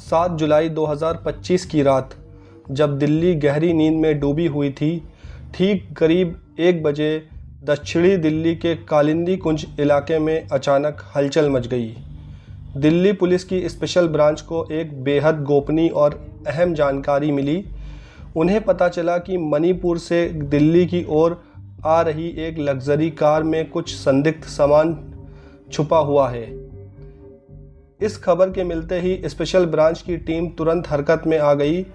7 जुलाई 2025 की रात जब दिल्ली गहरी नींद में डूबी हुई थी, ठीक करीब 1 बजे दक्षिणी दिल्ली के कालिंदी कुंज इलाके में अचानक हलचल मच गई। दिल्ली पुलिस की स्पेशल ब्रांच को एक बेहद गोपनीय और अहम जानकारी मिली। उन्हें पता चला कि मणिपुर से दिल्ली की ओर आ रही एक लग्जरी कार में कुछ संदिग्ध सामान छुपा हुआ है। इस खबर के मिलते ही स्पेशल ब्रांच की टीम तुरंत हरकत में आ गई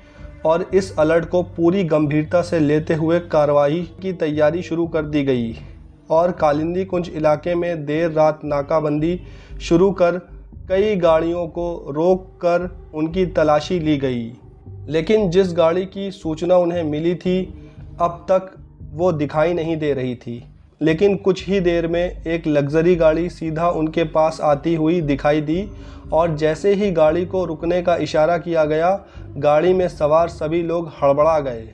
और इस अलर्ट को पूरी गंभीरता से लेते हुए कार्रवाई की तैयारी शुरू कर दी गई और कालिंदी कुंज इलाके में देर रात नाकाबंदी शुरू कर कई गाड़ियों को रोक कर उनकी तलाशी ली गई। लेकिन जिस गाड़ी की सूचना उन्हें मिली थी, अब तक वो दिखाई नहीं दे रही थी। लेकिन कुछ ही देर में एक लग्जरी गाड़ी सीधा उनके पास आती हुई दिखाई दी और जैसे ही गाड़ी को रुकने का इशारा किया गया, गाड़ी में सवार सभी लोग हड़बड़ा गए।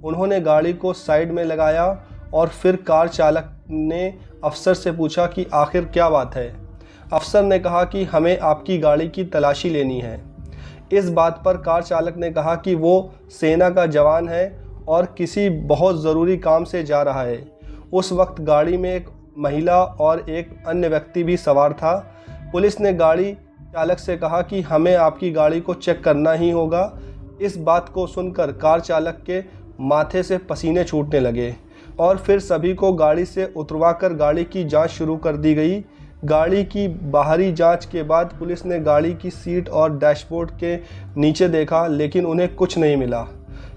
उन्होंने गाड़ी को साइड में लगाया और फिर कार चालक ने अफसर से पूछा कि आखिर क्या बात है। अफसर ने कहा कि हमें आपकी गाड़ी की तलाशी लेनी है। इस बात पर कार चालक ने कहा कि वो सेना का जवान है और किसी बहुत ज़रूरी काम से जा रहा है। उस वक्त गाड़ी में एक महिला और एक अन्य व्यक्ति भी सवार था। पुलिस ने गाड़ी चालक से कहा कि हमें आपकी गाड़ी को चेक करना ही होगा। इस बात को सुनकर कार चालक के माथे से पसीने छूटने लगे और फिर सभी को गाड़ी से उतरवाकर गाड़ी की जांच शुरू कर दी गई। गाड़ी की बाहरी जांच के बाद पुलिस ने गाड़ी की सीट और डैशबोर्ड के नीचे देखा, लेकिन उन्हें कुछ नहीं मिला।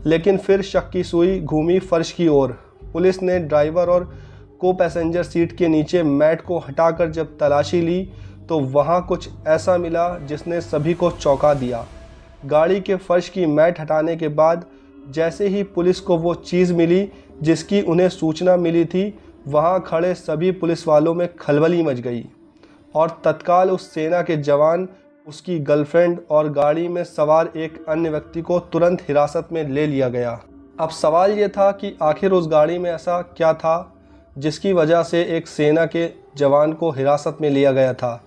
लेकिन फिर शक की सुई घूमी फर्श की ओर। पुलिस ने ड्राइवर और को पैसेंजर सीट के नीचे मैट को हटाकर जब तलाशी ली तो वहां कुछ ऐसा मिला जिसने सभी को चौंका दिया। गाड़ी के फर्श की मैट हटाने के बाद जैसे ही पुलिस को वो चीज़ मिली जिसकी उन्हें सूचना मिली थी, वहां खड़े सभी पुलिस वालों में खलबली मच गई और तत्काल उस सेना के जवान, उसकी गर्लफ्रेंड और गाड़ी में सवार एक अन्य व्यक्ति को तुरंत हिरासत में ले लिया गया। अब सवाल ये था कि आखिर उस गाड़ी में ऐसा क्या था जिसकी वजह से एक सेना के जवान को हिरासत में लिया गया था।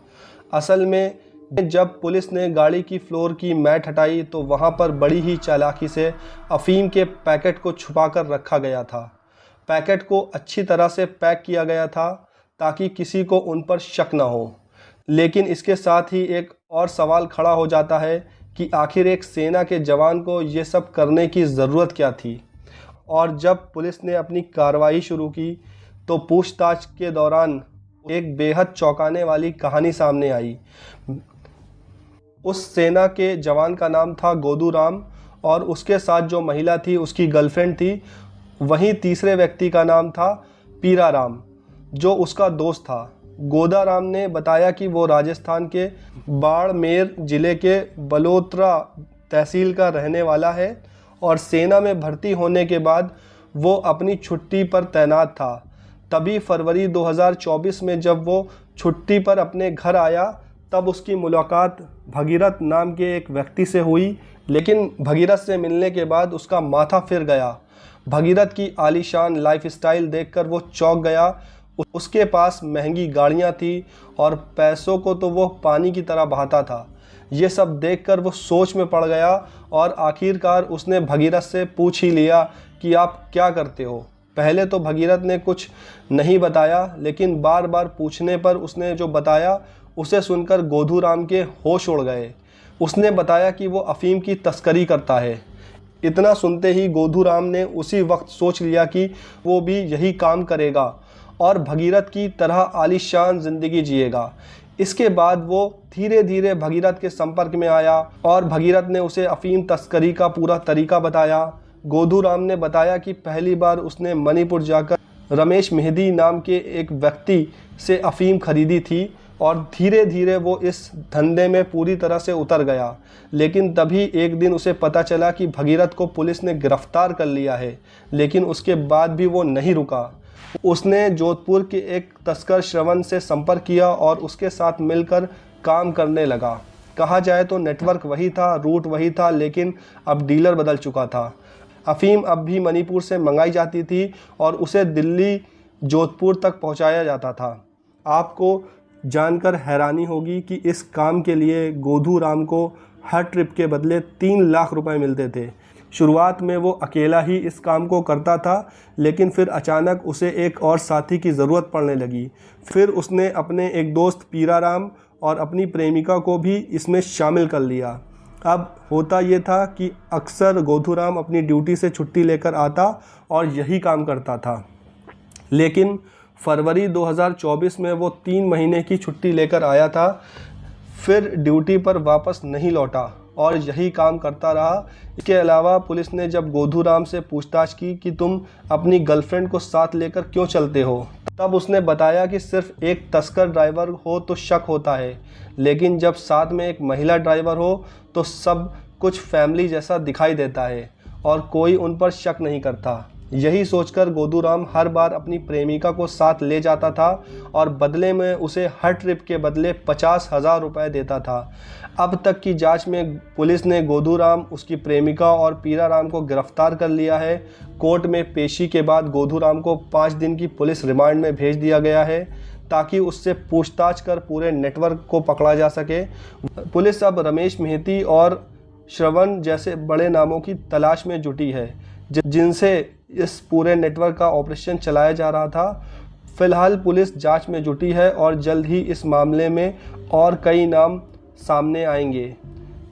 असल में जब पुलिस ने गाड़ी की फ्लोर की मैट हटाई तो वहाँ पर बड़ी ही चालाकी से अफीम के पैकेट को छुपाकर रखा गया था। पैकेट को अच्छी तरह से पैक किया गया था ताकि किसी को उन पर शक न हो। लेकिन इसके साथ ही एक और सवाल खड़ा हो जाता है कि आखिर एक सेना के जवान को ये सब करने की ज़रूरत क्या थी। और जब पुलिस ने अपनी कार्रवाई शुरू की तो पूछताछ के दौरान एक बेहद चौंकाने वाली कहानी सामने आई। उस सेना के जवान का नाम था गोदू राम और उसके साथ जो महिला थी उसकी गर्लफ्रेंड थी। वहीं तीसरे व्यक्ति का नाम था पीरा राम जो उसका दोस्त था। गोदा राम ने बताया कि वो राजस्थान के बाड़मेर ज़िले के बलोत्रा तहसील का रहने वाला है और सेना में भर्ती होने के बाद वो अपनी छुट्टी पर तैनात था। तभी फरवरी 2024 में जब वो छुट्टी पर अपने घर आया तब उसकी मुलाकात भगीरथ नाम के एक व्यक्ति से हुई। लेकिन भगीरथ से मिलने के बाद उसका माथा फिर गया। भगीरथ की आलीशान लाइफस्टाइल देखकर वो चौंक गया। उसके पास महंगी गाड़ियां थी और पैसों को तो वो पानी की तरह बहाता था। ये सब देखकर वो सोच में पड़ गया और आखिरकार उसने भगीरथ से पूछ ही लिया कि आप क्या करते हो। पहले तो भगीरथ ने कुछ नहीं बताया, लेकिन बार बार पूछने पर उसने जो बताया उसे सुनकर गोदू राम के होश उड़ गए। उसने बताया कि वो अफीम की तस्करी करता है। इतना सुनते ही गोदू राम ने उसी वक्त सोच लिया कि वो भी यही काम करेगा और भगीरथ की तरह आलीशान ज़िंदगी जिएगा। इसके बाद वो धीरे धीरे भगीरथ के संपर्क में आया और भगीरथ ने उसे अफीम तस्करी का पूरा तरीका बताया। गोदू राम ने बताया कि पहली बार उसने मणिपुर जाकर रमेश मेहदी नाम के एक व्यक्ति से अफीम खरीदी थी और धीरे धीरे वो इस धंधे में पूरी तरह से उतर गया। लेकिन तभी एक दिन उसे पता चला कि भगीरथ को पुलिस ने गिरफ्तार कर लिया है। लेकिन उसके बाद भी वो नहीं रुका। उसने जोधपुर के एक तस्कर श्रवण से संपर्क किया और उसके साथ मिलकर काम करने लगा। कहा जाए तो नेटवर्क वही था, रूट वही था, लेकिन अब डीलर बदल चुका था। अफीम अब भी मणिपुर से मंगाई जाती थी और उसे दिल्ली जोधपुर तक पहुंचाया जाता था। आपको जानकर हैरानी होगी कि इस काम के लिए गोदू राम को हर ट्रिप के बदले 3 लाख रुपए मिलते थे। शुरुआत में वो अकेला ही इस काम को करता था, लेकिन फिर अचानक उसे एक और साथी की ज़रूरत पड़ने लगी। फिर उसने अपने एक दोस्त पीराराम और अपनी प्रेमिका को भी इसमें शामिल कर लिया। अब होता ये था कि अक्सर गोधूराम अपनी ड्यूटी से छुट्टी लेकर आता और यही काम करता था, लेकिन फरवरी 2024 में वो 3 महीने की छुट्टी लेकर आया था, फिर ड्यूटी पर वापस नहीं लौटा और यही काम करता रहा। इसके अलावा पुलिस ने जब गोधूराम से पूछताछ की कि तुम अपनी गर्लफ्रेंड को साथ लेकर क्यों चलते हो, तब उसने बताया कि सिर्फ एक तस्कर ड्राइवर हो तो शक होता है, लेकिन जब साथ में एक महिला ड्राइवर हो तो सब कुछ फैमिली जैसा दिखाई देता है और कोई उन पर शक नहीं करता। यही सोचकर गोधूराम हर बार अपनी प्रेमिका को साथ ले जाता था और बदले में उसे हर ट्रिप के बदले 50,000 रुपये देता था। अब तक की जांच में पुलिस ने गोधूराम, उसकी प्रेमिका और पीराराम को गिरफ्तार कर लिया है। कोर्ट में पेशी के बाद गोधूराम को 5 दिन की पुलिस रिमांड में भेज दिया गया है ताकि उससे पूछताछ कर पूरे नेटवर्क को पकड़ा जा सके। पुलिस अब रमेश मेहती और श्रवण जैसे बड़े नामों की तलाश में जुटी है, जिनसे इस पूरे नेटवर्क का ऑपरेशन चलाया जा रहा था। फिलहाल पुलिस जांच में जुटी है और जल्द ही इस मामले में और कई नाम सामने आएंगे।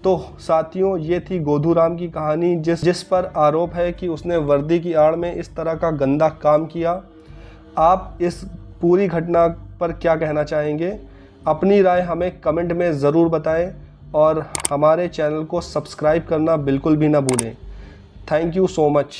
तो साथियों, ये थी गोधूराम की कहानी, जिस पर आरोप है कि उसने वर्दी की आड़ में इस तरह का गंदा काम किया। आप इस पूरी घटना पर क्या कहना चाहेंगे? अपनी राय हमें कमेंट में ज़रूर बताएं और हमारे चैनल को सब्सक्राइब करना बिल्कुल भी ना भूलें। Thank you so much.